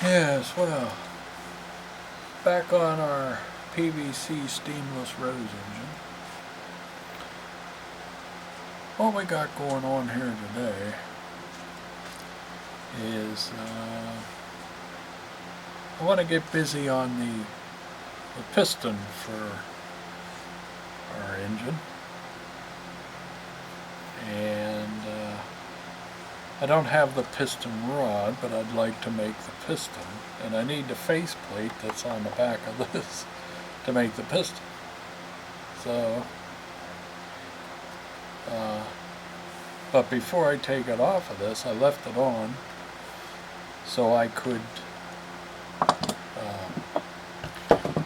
Yes, well, back on our PVC Steamless Rose engine. What we got going on here today is I want to get busy on the piston for our engine, and I don't have the piston rod, but I'd like to make the piston, and I need the faceplate that's on the back of this to make the piston. So but before I take it off of this, I left it on so I could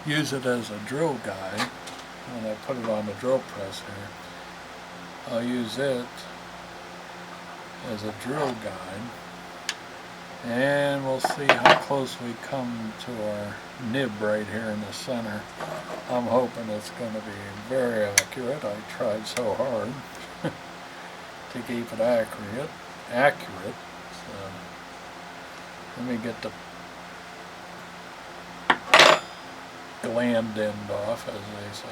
use it as a drill guide. When I put it on the drill press here, I'll use it as a drill guide, and we'll see how close we come to our nib right here in the center. I'm hoping it's going to be very accurate. I tried so hard to keep it accurate. So let me get the gland end off, as they say.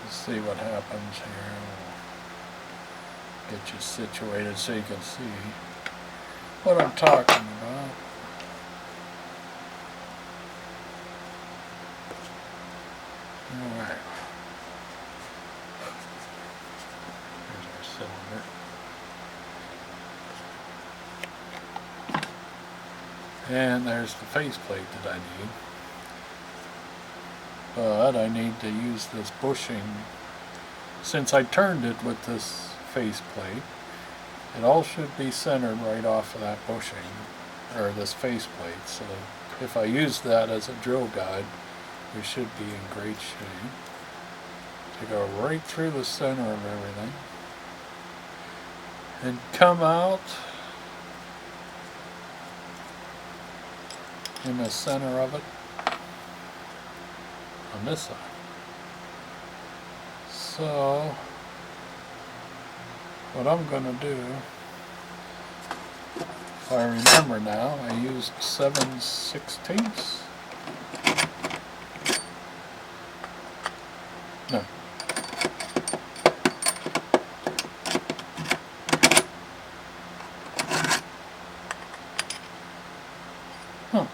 Let's see what happens here. We'll get you situated so you can see what I'm talking about. Alright. Here's our cylinder. And there's the faceplate that I need. But I need to use this bushing. Since I turned it with this faceplate, it all should be centered right off of that bushing, or this faceplate. So if I use that as a drill guide, we should be in great shape to go right through the center of everything and come out in the center of it on this side. So what I'm going to do, if I remember now, I used 7/16. No. Huh.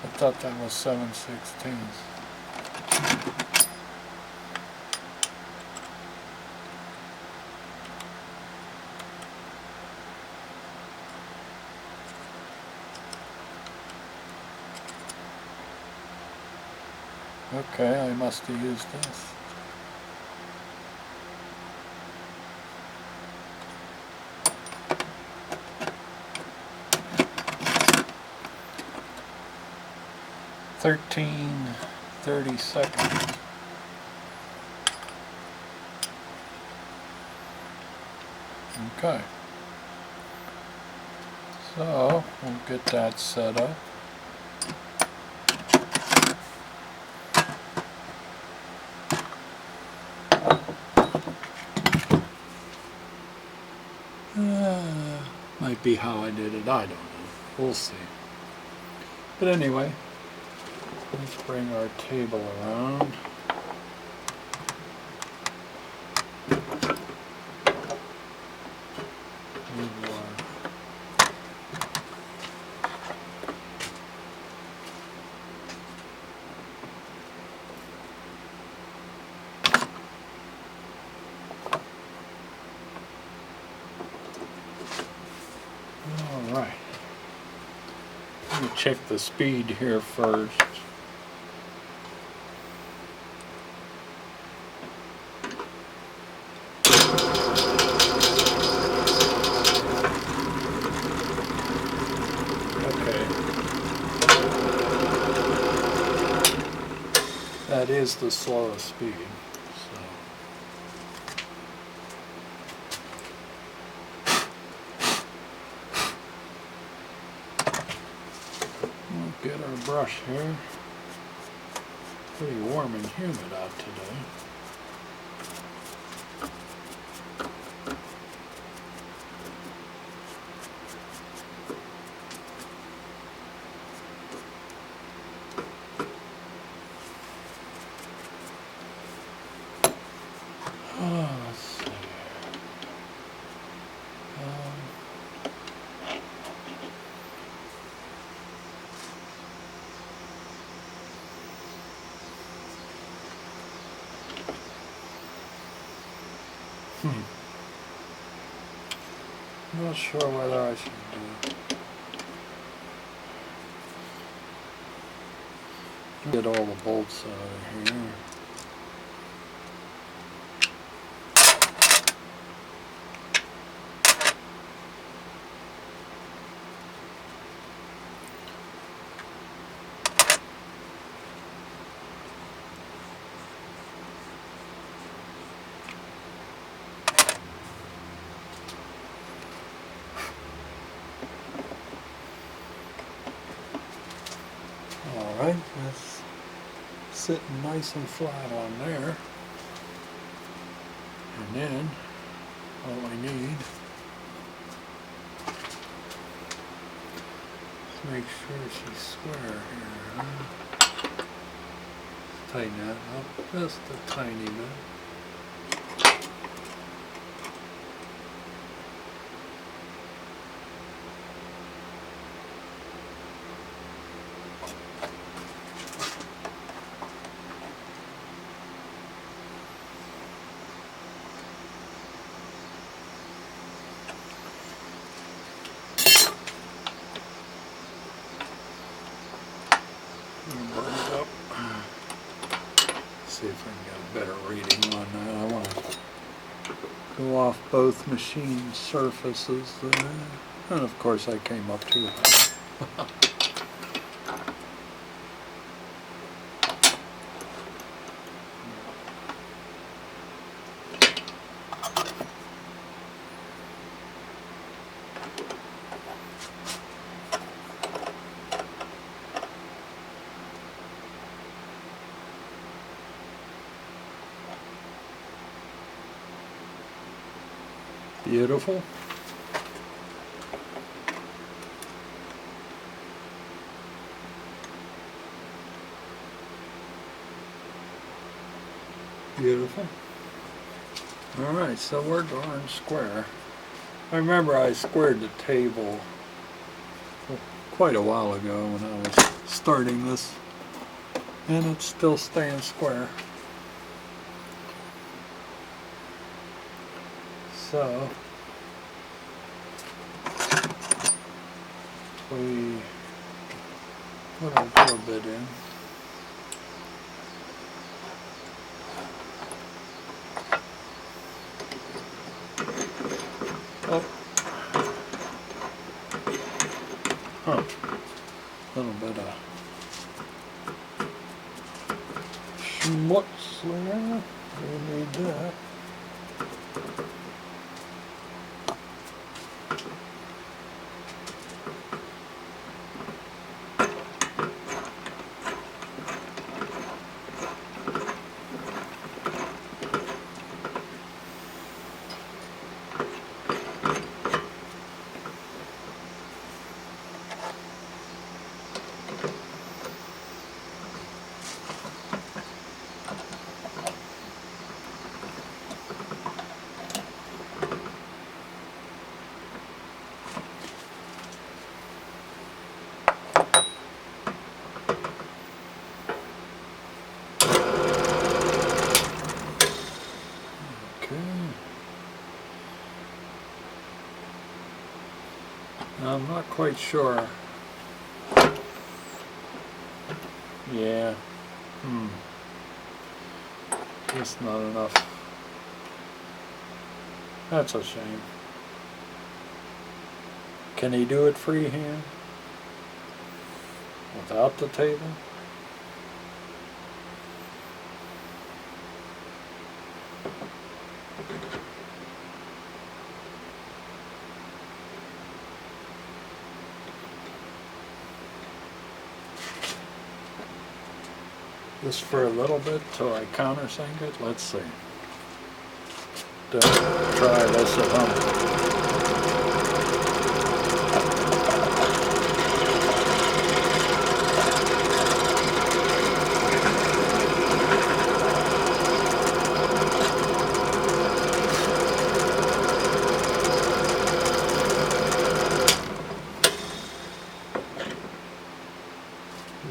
I thought that was 7/16. Okay, I must have used this. $13.30. Okay. So we'll get that set up. Might be how I did it, I don't know. We'll see. But anyway, let's bring our table around. Alright. Let me check the speed here first. Okay. That is the slowest speed. Get our brush here. Pretty warm and humid out today. Oh, let's see here. I'm not sure whether I should get all the bolts out of here. Alright, that's sitting nice and flat on there. And then, all I need is make sure she's square here. Tighten that up just a tiny bit. See if I can get a better reading on that. I want to go off both machine surfaces there. And of course I came up too high. Beautiful. Beautiful. Alright, so we're going square. I remember I squared the table quite a while ago when I was starting this, and it's still staying square. So we put a little bit in. Oh. Huh. A little bit of schmutz there. We need that. I'm not quite sure. Yeah. Just not enough. That's a shame. Can he do it freehand? Without the table? Just for a little bit till I countersink it. Let's see. Try this at home.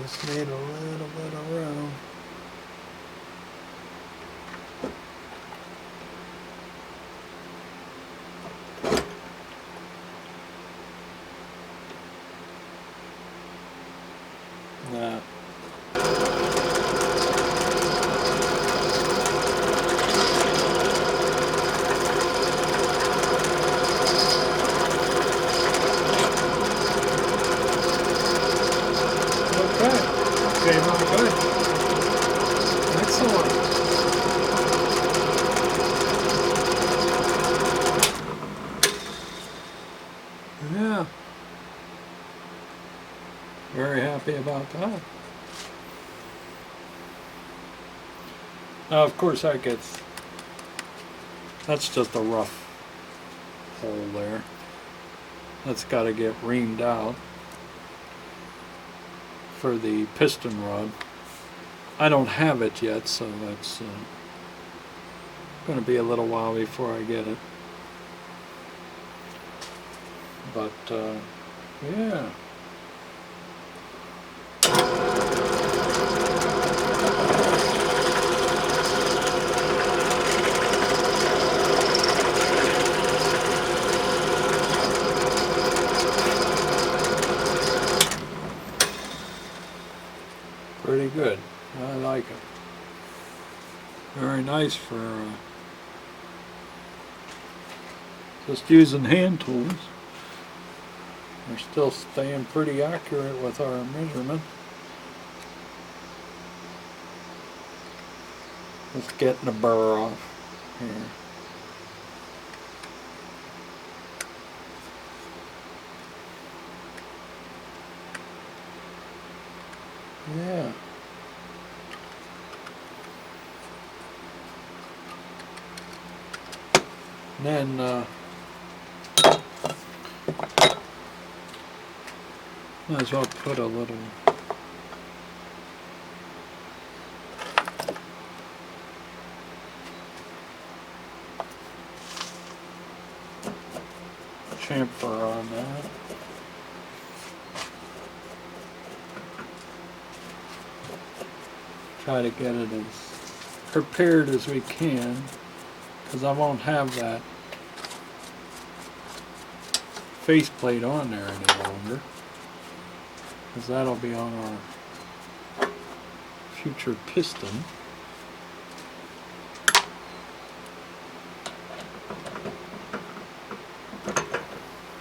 Just need a little bit of room. Nah. Okay, came out good. Excellent. Yeah. Very happy about that. Now, of course, that's just a rough hole there. That's got to get reamed out for the piston rod. I don't have it yet, so that's going to be a little while before I get it. But, yeah. Pretty good. I like it. Very nice for just using hand tools. We're still staying pretty accurate with our measurement. Just getting the burr off here. Yeah. And then might as well put a little chamfer on that. Try to get it as prepared as we can, because I won't have that faceplate on there any longer, because that'll be on our future piston.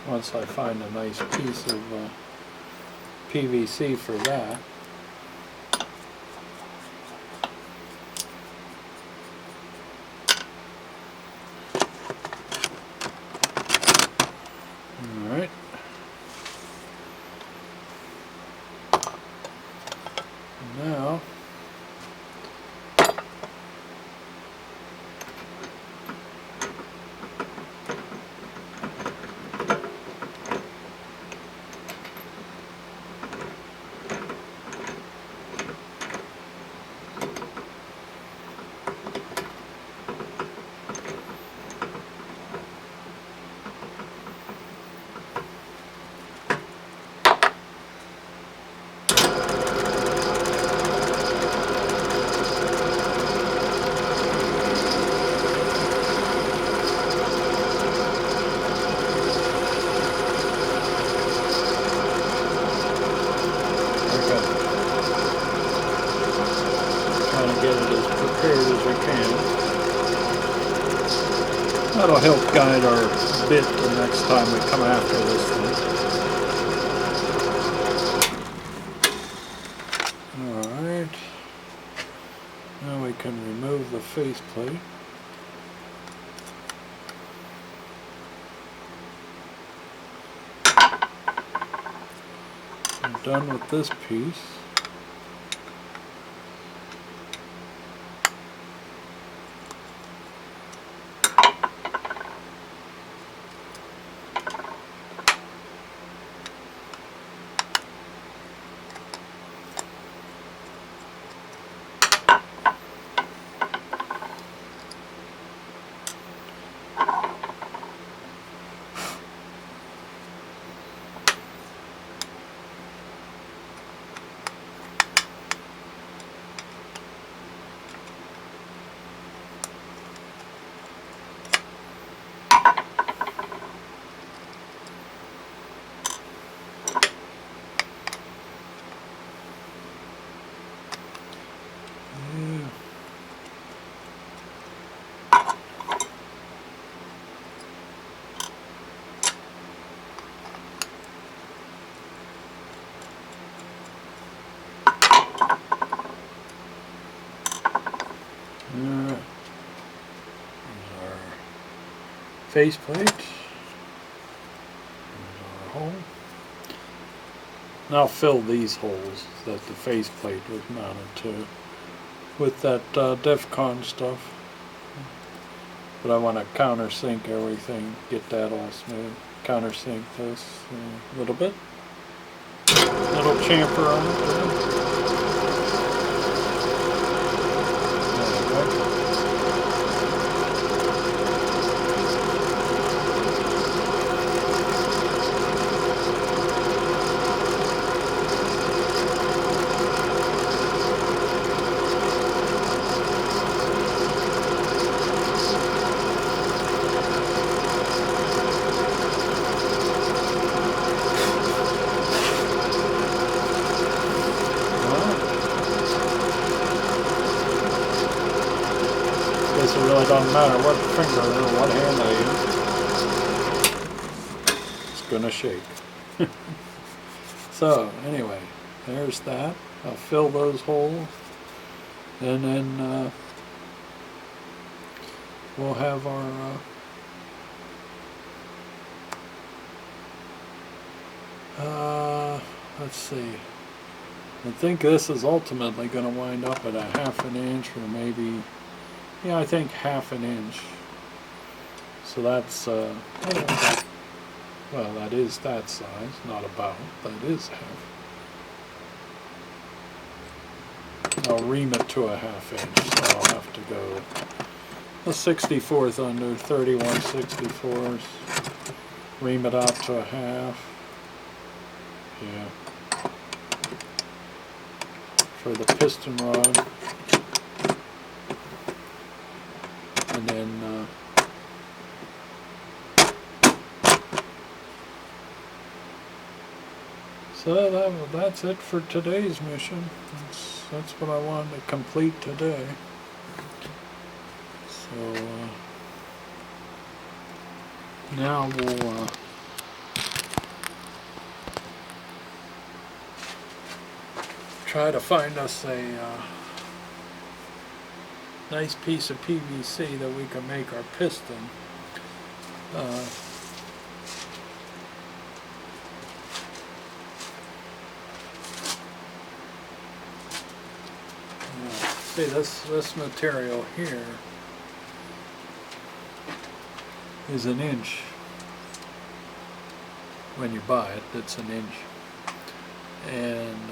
Once I find a nice piece of PVC for that. Alright. Now get it as prepared as we can. That'll help guide our bit the next time we come after this thing. Alright. Now we can remove the faceplate. I'm done with this piece. faceplate. There's our hole. Now fill these holes that the faceplate was mounted to with that DEFCON stuff. But I want to countersink everything, get that all smooth. Countersink this a little bit. Little chamfer on it there. Guess it really doesn't matter what finger or what hand I use. It's gonna shake. So anyway, there's that. I'll fill those holes, and then we'll have our let's see. I think this is ultimately going to wind up at a 1/2 inch, or maybe, yeah, I think 1/2 inch. So that's well, that is that size, not about, that is half. I'll ream it to a 1/2 inch, so I'll have to go a 64th under, 31/64. Ream it out to a 1/2. Yeah. For the piston rod. And then so that's it for today's mission. That's what I wanted to complete today. So now we'll try to find us a nice piece of PVC that we can make our piston. See, this material here is 1 inch. When you buy it, it's 1 inch. And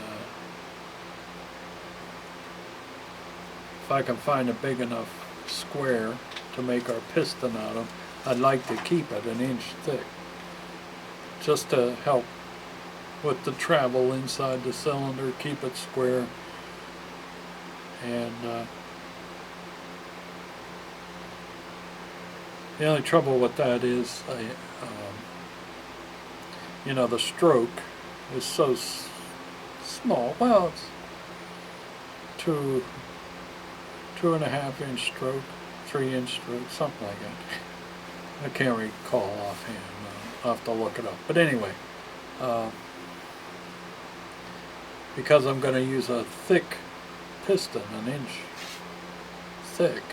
if I can find a big enough square to make our piston out of, I'd like to keep it 1 inch thick, just to help with the travel inside the cylinder, keep it square. And the only trouble with that is, you know, the stroke is so small. Well, it's 2.5 inch stroke, 3 inch stroke, something like that. I can't recall offhand. I'll have to look it up. But anyway, because I'm going to use a thick piston, 1 inch thick,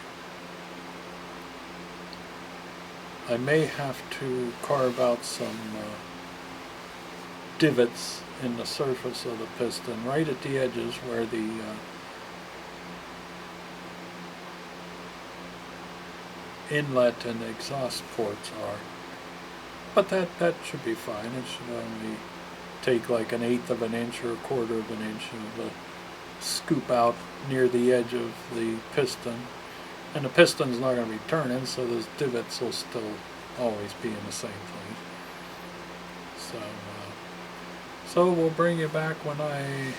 I may have to carve out some divots in the surface of the piston, right at the edges where the inlet and exhaust ports are. But that should be fine. It should only take like 1/8 of an inch or 1/4 of an inch of scoop out near the edge of the piston. And the piston's not going to be turning, so those divots will still always be in the same place. So we'll bring you back when I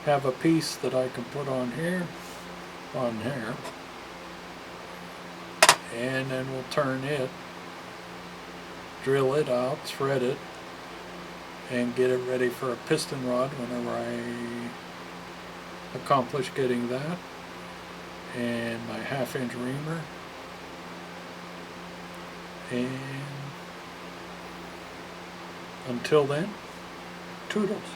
have a piece that I can put on here, and then we'll turn it, drill it out, thread it, and get it ready for a piston rod whenever I accomplish getting that, and my 1/2 inch reamer, and until then, toodles.